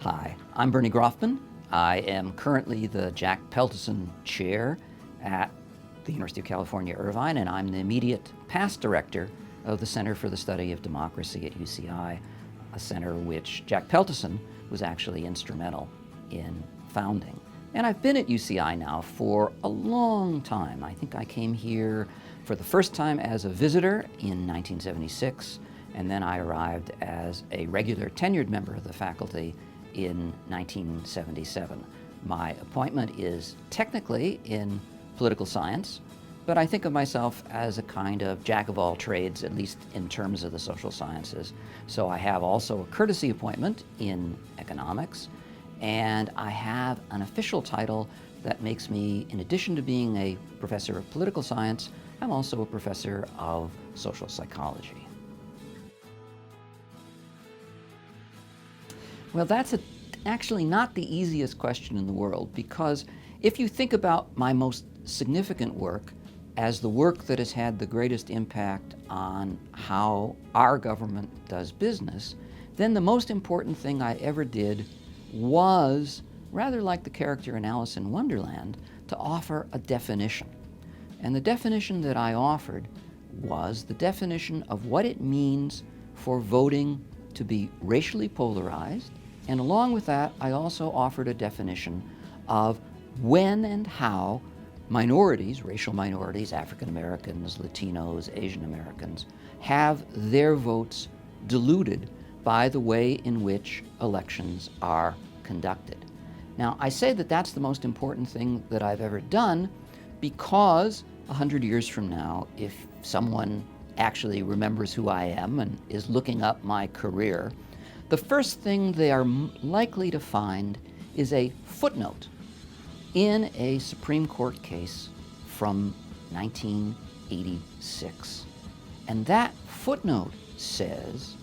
Hi, I'm Bernie Grofman. I am currently the Jack Peltason Chair at the University of California, Irvine, and I'm the immediate past director of the Center for the Study of Democracy at UCI, a center which Jack Peltason was actually instrumental in founding. And I've been at UCI now for a long time. I think I came here for the first time as a visitor in 1976, and then I arrived as a regular tenured member of the faculty in 1977. My appointment is technically in political science, but I think of myself as a kind of jack of all trades, at least in terms of the social sciences. So I have also a courtesy appointment in economics, and I have an official title that makes me, in addition to being a professor of political science, I'm also a professor of social psychology. Well, that's actually not the easiest question in the world, because if you think about my most significant work as the work that has had the greatest impact on how our government does business, then the most important thing I ever did was, rather like the character in Alice in Wonderland, to offer a definition. And the definition that I offered was the definition of what it means for voting to be racially polarized. And along with that, I also offered a definition of when and how minorities, racial minorities, African Americans, Latinos, Asian Americans, have their votes diluted by the way in which elections are conducted. Now, I say that that's the most important thing that I've ever done because 100 years from now, if someone actually remembers who I am and is looking up my career, the first thing they are likely to find is a footnote in a Supreme Court case from 1986. And that footnote says,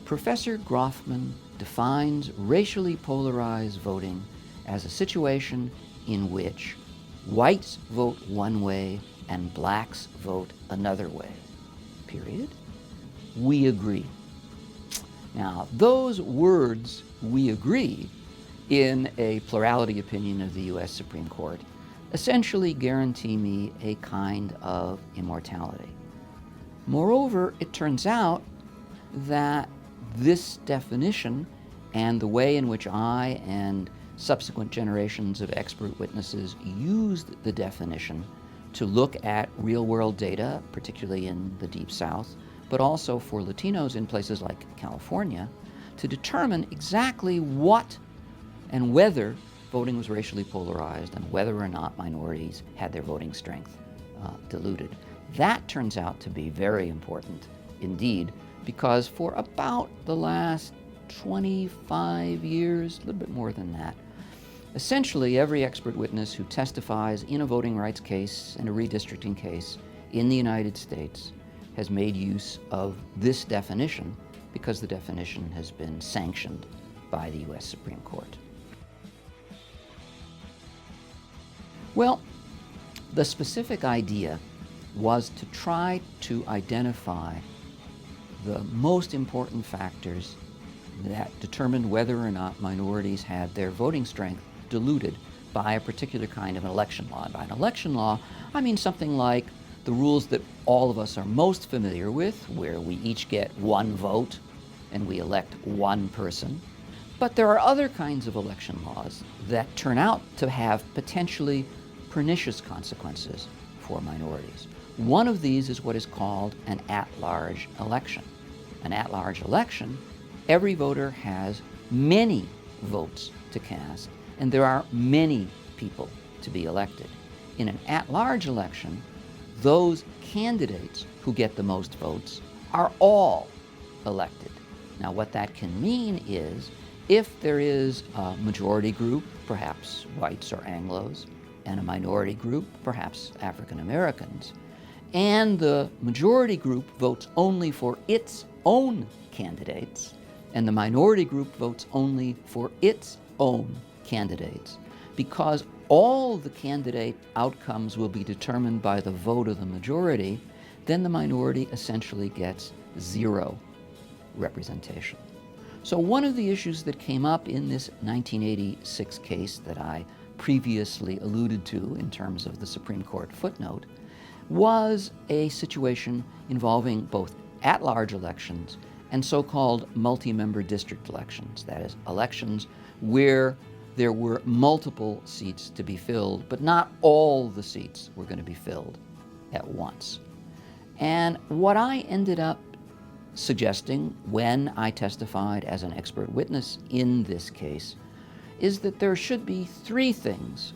Professor Grofman defines racially polarized voting as a situation in which whites vote one way and blacks vote another way, period. We agree. Now, those words, we agree, in a plurality opinion of the US Supreme Court, essentially guarantee me a kind of immortality. Moreover, it turns out that this definition and the way in which I and subsequent generations of expert witnesses used the definition to look at real-world data, particularly in the Deep South, but also for Latinos in places like California, to determine exactly what and whether voting was racially polarized and whether or not minorities had their voting strength diluted. That turns out to be very important indeed, because for about the last 25 years, a little bit more than that, essentially every expert witness who testifies in a voting rights case and a redistricting case in the United States has made use of this definition because the definition has been sanctioned by the US Supreme Court. Well, the specific idea was to try to identify the most important factors that determined whether or not minorities had their voting strength diluted by a particular kind of an election law. By an election law, I mean something like the rules that all of us are most familiar with, where we each get one vote and we elect one person. But there are other kinds of election laws that turn out to have potentially pernicious consequences for minorities. One of these is what is called an at-large election. An at-large election, every voter has many votes to cast, and there are many people to be elected. In an at-large election, those candidates who get the most votes are all elected. Now, what that can mean is if there is a majority group, perhaps whites or Anglos, and a minority group, perhaps African Americans, and the majority group votes only for its own candidates, and the minority group votes only for its own candidates, because all the candidate outcomes will be determined by the vote of the majority, then the minority essentially gets zero representation. So one of the issues that came up in this 1986 case that I previously alluded to in terms of the Supreme Court footnote was a situation involving both at-large elections and so-called multi-member district elections, that is, elections where there were multiple seats to be filled, but not all the seats were going to be filled at once. And what I ended up suggesting when I testified as an expert witness in this case is that there should be three things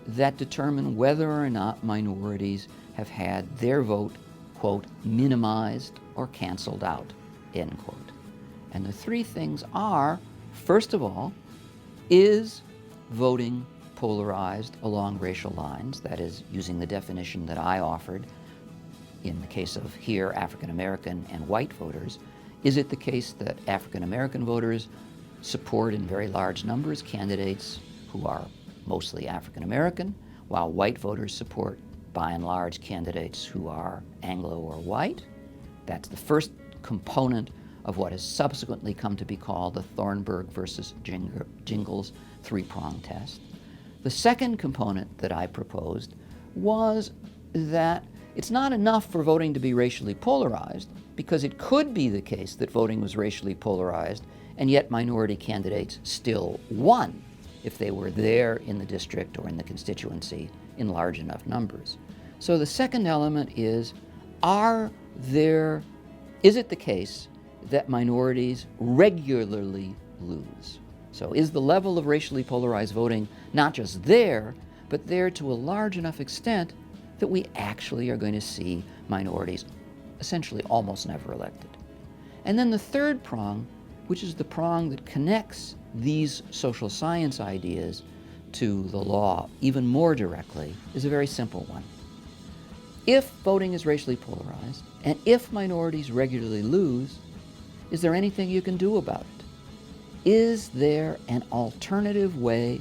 that determine whether or not minorities have had their vote, quote, minimized or canceled out, end quote. And the three things are, first of all, is voting polarized along racial lines, that is, using the definition that I offered in the case of here African American and white voters? Is it the case that African American voters support in very large numbers candidates who are mostly African American, while white voters support by and large candidates who are Anglo or white? That's the first component of what has subsequently come to be called the Thornburg versus Jingles three-prong test. The second component that I proposed was that it's not enough for voting to be racially polarized, because it could be the case that voting was racially polarized and yet minority candidates still won if they were there in the district or in the constituency in large enough numbers. So the second element is it the case that minorities regularly lose? So is the level of racially polarized voting not just there, but there to a large enough extent that we actually are going to see minorities essentially almost never elected? And then the third prong, which is the prong that connects these social science ideas to the law even more directly, is a very simple one. If voting is racially polarized, and if minorities regularly lose, is there anything you can do about it? Is there an alternative way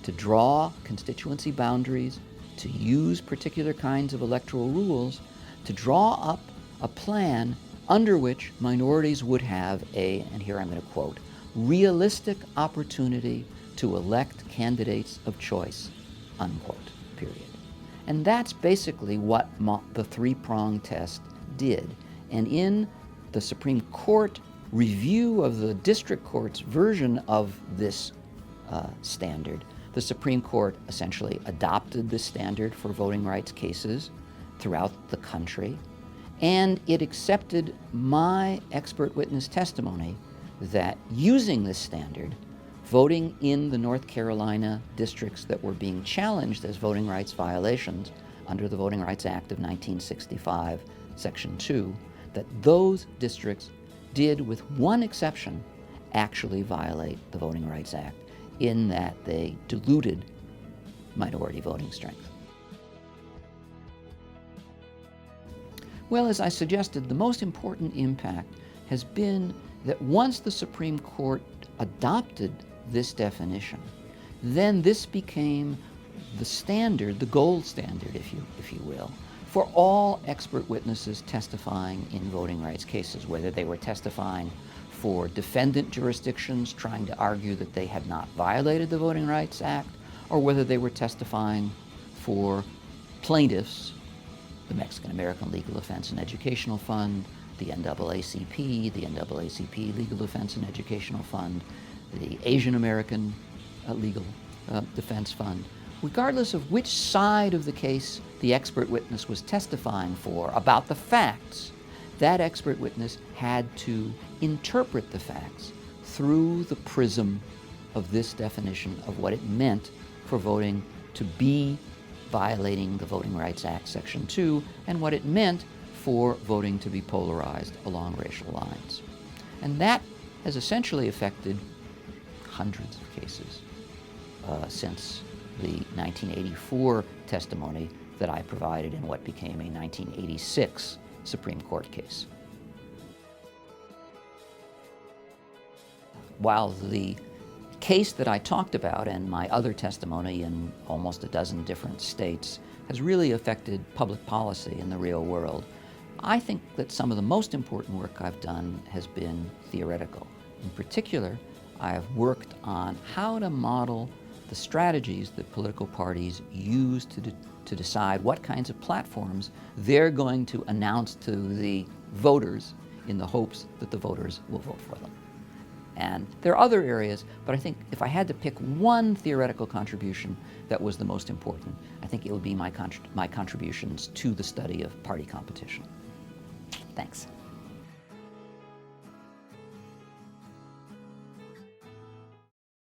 to draw constituency boundaries, to use particular kinds of electoral rules, to draw up a plan under which minorities would have and here I'm going to quote, realistic opportunity to elect candidates of choice, unquote, period. And that's basically what the three-prong test did. And in the Supreme Court review of the district court's version of this standard, the Supreme Court essentially adopted this standard for voting rights cases throughout the country, and it accepted my expert witness testimony that using this standard, voting in the North Carolina districts that were being challenged as voting rights violations under the Voting Rights Act of 1965, Section 2, that those districts did, with one exception, actually violate the Voting Rights Act in that they diluted minority voting strength. Well, as I suggested, the most important impact has been that once the Supreme Court adopted this definition, then this became the standard, the gold standard, if you will, for all expert witnesses testifying in voting rights cases, whether they were testifying for defendant jurisdictions trying to argue that they had not violated the Voting Rights Act, or whether they were testifying for plaintiffs, the Mexican American Legal Defense and Educational Fund, the NAACP, the NAACP Legal Defense and Educational Fund, the Asian American Legal Defense Fund. Regardless of which side of the case the expert witness was testifying for about the facts, that expert witness had to interpret the facts through the prism of this definition of what it meant for voting to be violating the Voting Rights Act, Section 2, and what it meant for voting to be polarized along racial lines. And that has essentially affected hundreds of cases since the 1984 testimony that I provided in what became a 1986 Supreme Court case. While the case that I talked about and my other testimony in almost a dozen different states has really affected public policy in the real world, I think that some of the most important work I've done has been theoretical. In particular, I have worked on how to model the strategies that political parties use to decide what kinds of platforms they're going to announce to the voters in the hopes that the voters will vote for them. And there are other areas, but I think if I had to pick one theoretical contribution that was the most important, I think it would be my contributions to the study of party competition. Thanks.